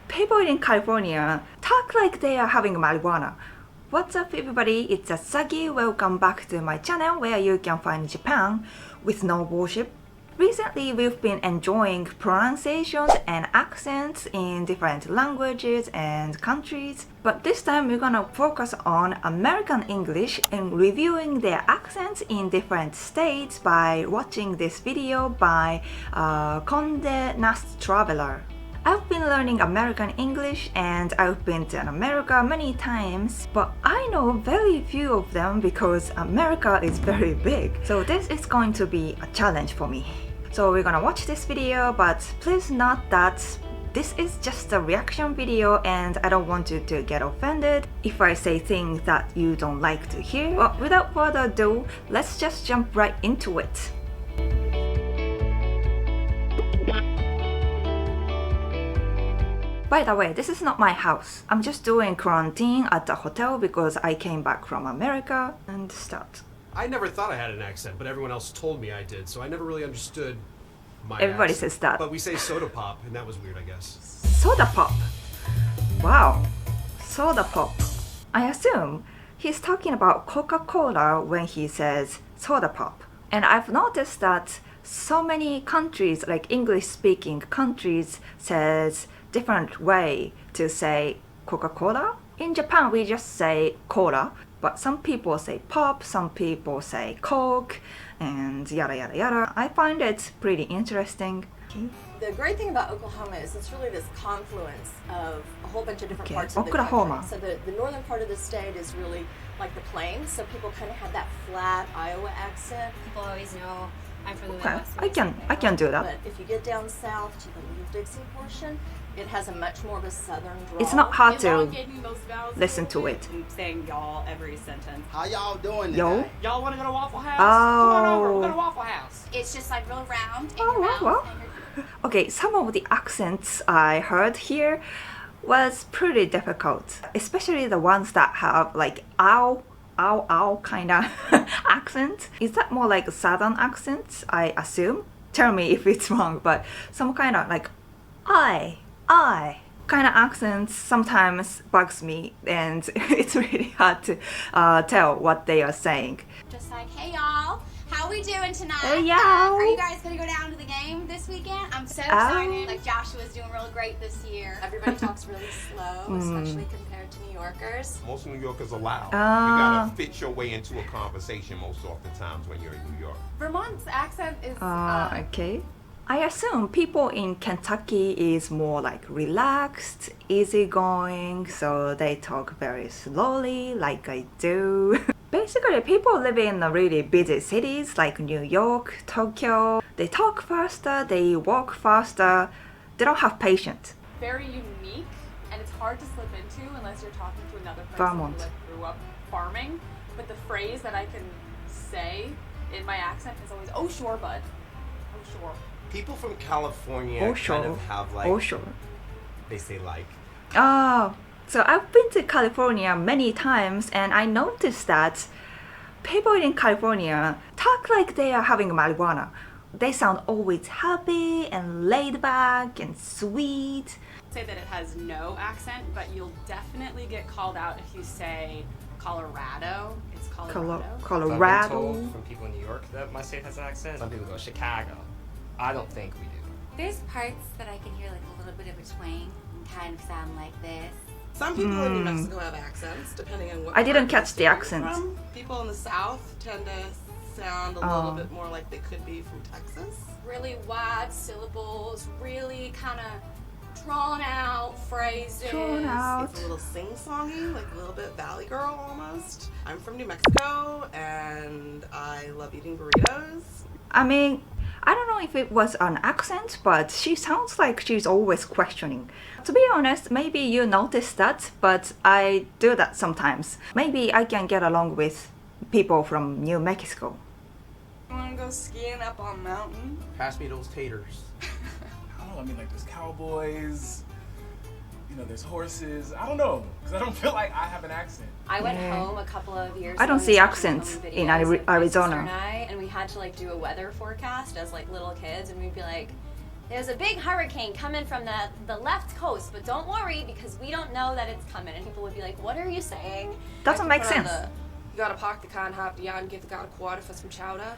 People in California talk like they are having marijuana. What's up everybody, it's Asagi. Welcome back to my channel where you can find Japan with no bullshit. Recently we've been enjoying pronunciations and accents in different languages and countries, but this time we're gonna focus on American English and reviewing their accents in different states by watching this video by Conde Nast Traveler. I've been learning American English and I've been to America many times, but I know very few of them because America is very big. So this is going to be a challenge for me. So we're gonna watch this video, but please note that this is just a reaction video and I don't want you to get offended if I say things that you don't like to hear. But without further ado, let's just jump right into it. By the way, this is not my house. I'm just doing quarantine at the hotel because I came back from America and start. I never thought I had an accent, but everyone else told me I did, so I never really understood my Everybody accent. says that. But we say soda pop, and that was weird, I guess. Soda pop. Wow. Soda pop. I assume he's talking about Coca-Cola when he says soda pop. And I've noticed that so many countries, like English-speaking countries, says different way to say Coca-Cola. In Japan, we just say cola, but some people say pop, some people say Coke, and yada yada yada. I find it pretty interesting. The great thing about Oklahoma is it's really this confluence of a whole bunch of different parts of the Oklahoma. country. So the northern part of the state is really like the plains, so people kind of have that flat Iowa accent. People always know I'm from the Okay, Midwest. I can do that. But if you get down south to the Little Dixie portion, it has a much more of a southern drawl. It's not hard to Elongating those vowels listen to it. and saying y'all every sentence. How y'all doing Yo. today? Y'all want to go to Waffle House? Oh. Come on over. We'll go to Waffle House. It's just like real round in Oh, your mouth. well. Okay, some of the accents I heard here was pretty difficult, especially the ones that have like ow, ow, ow kind of accent. Is that more like a southern accent, I assume? Tell me if it's wrong, but some kind of like I kind of accents sometimes bugs me and it's really hard to tell what they are saying. Just like, hey y'all, how we doing tonight? Hey, y'all. Are you guys gonna go down to the game this weekend? I'm so excited. Like Joshua's doing really great this year. Everybody talks really slow, especially compared to New Yorkers. Most New Yorkers are loud. You gotta fit your way into a conversation most oftentimes when you're in New York. Vermont's accent is Okay. I assume people in Kentucky is more like relaxed, easygoing, so they talk very slowly like I do. Basically, people live in really busy cities like New York, Tokyo. They talk faster, they walk faster, they don't have patience. very unique, and it's hard to slip into unless you're talking to another person Vermont. who like grew up farming. But the phrase that I can say in my accent is always, "Oh sure, bud. Oh sure." People from California Oh, sure. kind of have like, Oh, sure. they say like. Oh, so I've been to California many times and I noticed that people in California talk like they are having marijuana. They sound always happy and laid back and sweet. Say that it has no accent, but you'll definitely get called out if you say Colorado. It's Colorado. I've been Colorado. told from people in New York that my state has an accent. Some people go Chicago. I don't think we do. There's parts that I can hear like a little bit of a twang and kind of sound like this. Some people in New Mexico have accents, depending on what I didn't part catch of the state you're accent. from. People in the South tend to sound a little bit more like they could be from Texas. Really wide syllables, really kind of drawn out phrases. Drawn out. It's a little sing-songy, like a little bit Valley Girl almost. I'm from New Mexico, and I love eating burritos. I mean, I don't know if it was an accent, but she sounds like she's always questioning. To be honest, maybe you noticed that, but I do that sometimes. Maybe I can get along with people from New Mexico. You wanna go skiing up on mountain? Pass me those taters. I don't know, I mean, like, there's cowboys, you know, there's horses. I don't know, because I don't feel like I have an accent. I went home a couple of years I don't ago see and accents filmed in videos with my Arizona. sister and I, and we had to like do a weather forecast as like little kids, and we'd be like, there's a big hurricane coming from the left coast, but don't worry because we don't know that it's coming. And people would be like, what are you saying? Doesn't make sense. You gotta park the car and hop down and give the guy a quarter for some chowder.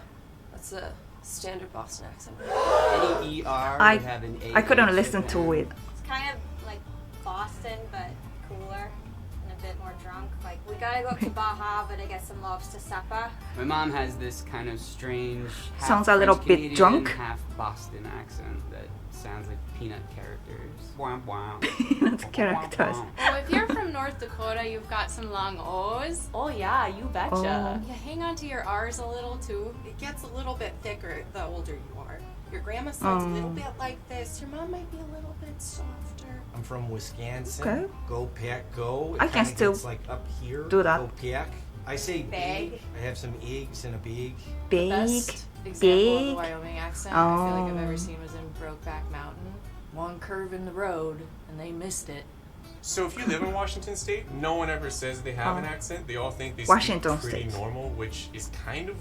That's a standard Boston accent. Any ER would have an A. I couldn't listen to it. It's kind of like Boston, but cooler and a bit more drunk. Like, we gotta go up to Bar Harbor to get some lobster supper. My mom has this kind of strange, half Sounds a little French bit Canadian, drunk. half Boston accent that sounds like peanut characters. Wow, wow. Peanut characters. Well, if you're from North Dakota, you've got some long O's. Oh yeah, you betcha. Oh. You hang on to your R's a little too. It gets a little bit thicker the older you are. Your grandma sounds a little bit like this. Your mom might be a little bit softer. I'm from Wisconsin. Okay. Go pack, go. It I can kinda still gets, like up here. do that. Go pack. I say Bag. big. I have some eggs in a bag. Big, Best example of big. the Wyoming accent I feel like I've Oh. ever seen was in Brokeback Mountain. One curve in the road, and they missed it. So if you live in Washington State, no one ever says they have an accent. They all think they Washington speak pretty State. normal, which is kind of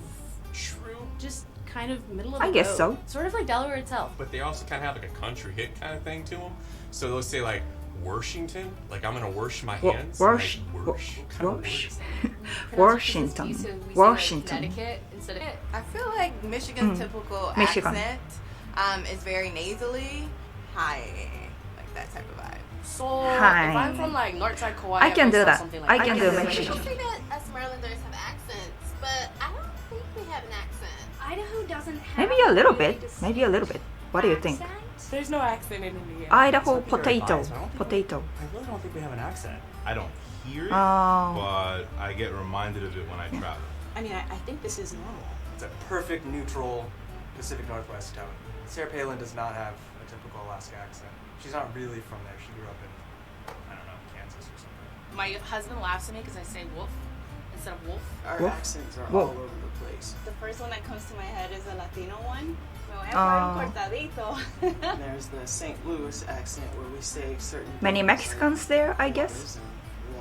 true. Just kind of middle of the I guess road. so. Sort of like Delaware itself. But they also kind of have like a country hit kind of thing to them. So they'll say like Washington, like I'm gonna wash my hands. Wash. Like, wash. What kind of word is that? Washington. We say, like, Washington. Connecticut instead of I feel like Michigan's typical Michigan. accent is very nasally, high, like that type of vibe. So Hi. if I'm from like Northside Kauai, I can might do sound that. something I like can that. do I Mexican. don't think that us Marylanders have accents, but I don't think we have an accent. Idaho doesn't have Maybe a little really bit. distinct Maybe a little bit. What do you think? accent. There's no accent in Indiana. Idaho Some people are potato. biased, but I don't think Potato. I really don't think we have an accent. I don't hear it, Oh. but I get reminded of it when I travel. I mean, I think this is normal. It's a perfect neutral Pacific Northwest tone. Sarah Palin does not have a typical Alaska accent. She's not really from there. She grew up in, I don't know, Kansas or something. My husband laughs at me because I say wolf instead of wolf. Our Wolf? accents are Wolf. all over the place. The first one that comes to my head is a Latino one. Me voy a Oh. poner un cortadito. There's the St. Louis accent where we say certain Many things Mexicans there, I like guess. waters and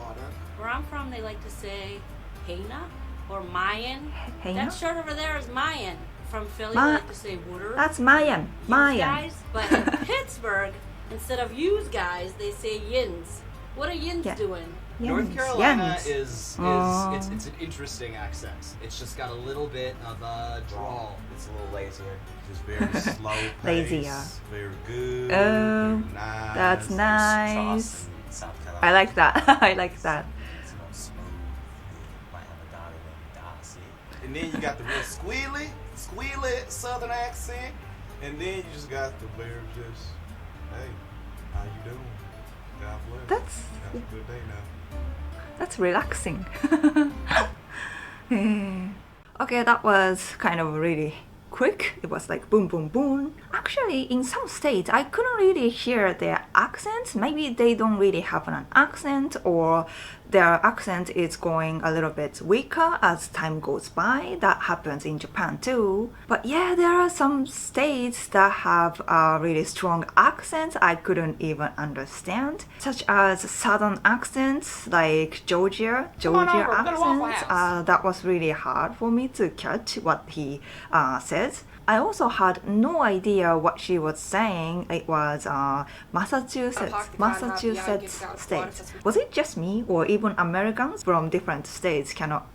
water. Where I'm from, they like to say Hena or Mayan. Hena? That shirt over there is Mayan. From Philly, Ma- they like to say water. That's Mayan. Yous Mayan. guys. But in Pittsburgh, instead of yous guys, they say yins. What are yins Yeah. doing? North Carolina Yens. is Oh. it's an interesting accent. It's just got a little bit of a drawl. It's a little lazier. Just very slow pace. Lazier. Very good. Oh, very nice. that's nice. Charleston, South Carolina. I like that. I like that. It's more smooth. You might have a daughter named Darcy. And then you got the real squealy southern accent. And then you just got the very just, hey, how you doing? God bless. That's Have a good day now. That's relaxing. Okay, that was kind of really quick. It was like boom, boom, boom. Actually, in some states, I couldn't really hear their accents. Maybe they don't really have an accent, or their accent is going a little bit weaker as time goes by. That happens in Japan too. But yeah, there are some states that have a really strong accents I couldn't even understand, such as southern accents like Georgia accents. That was really hard for me to catch what he says. I also had no idea what she was saying. It was Massachusetts state. Was it just me, or even Americans from different states cannot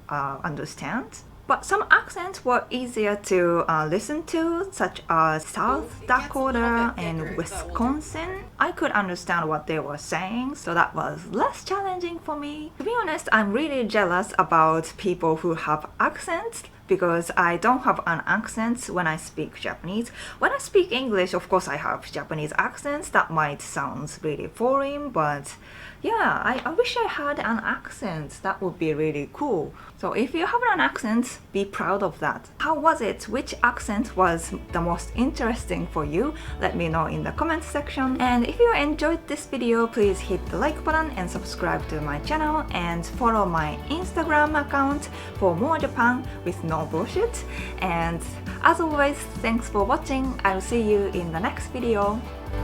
understand? But some accents were easier to listen to, such as South Dakota and Wisconsin. I could understand what they were saying, so that was less challenging for me. To be honest, I'm really jealous about people who have accents, because I don't have an accent when I speak Japanese. When I speak English, of course I have Japanese accents. That might sound really foreign, but yeah, I wish I had an accent. That would be really cool. So if you have an accent, be proud of that. How was it? Which accent was the most interesting for you? Let me know in the comment section. And if you enjoyed this video, please hit the like button and subscribe to my channel, and follow my Instagram account for more Japan with no bullshit. And as always, thanks for watching. I'll see you in the next video.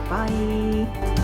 Bye!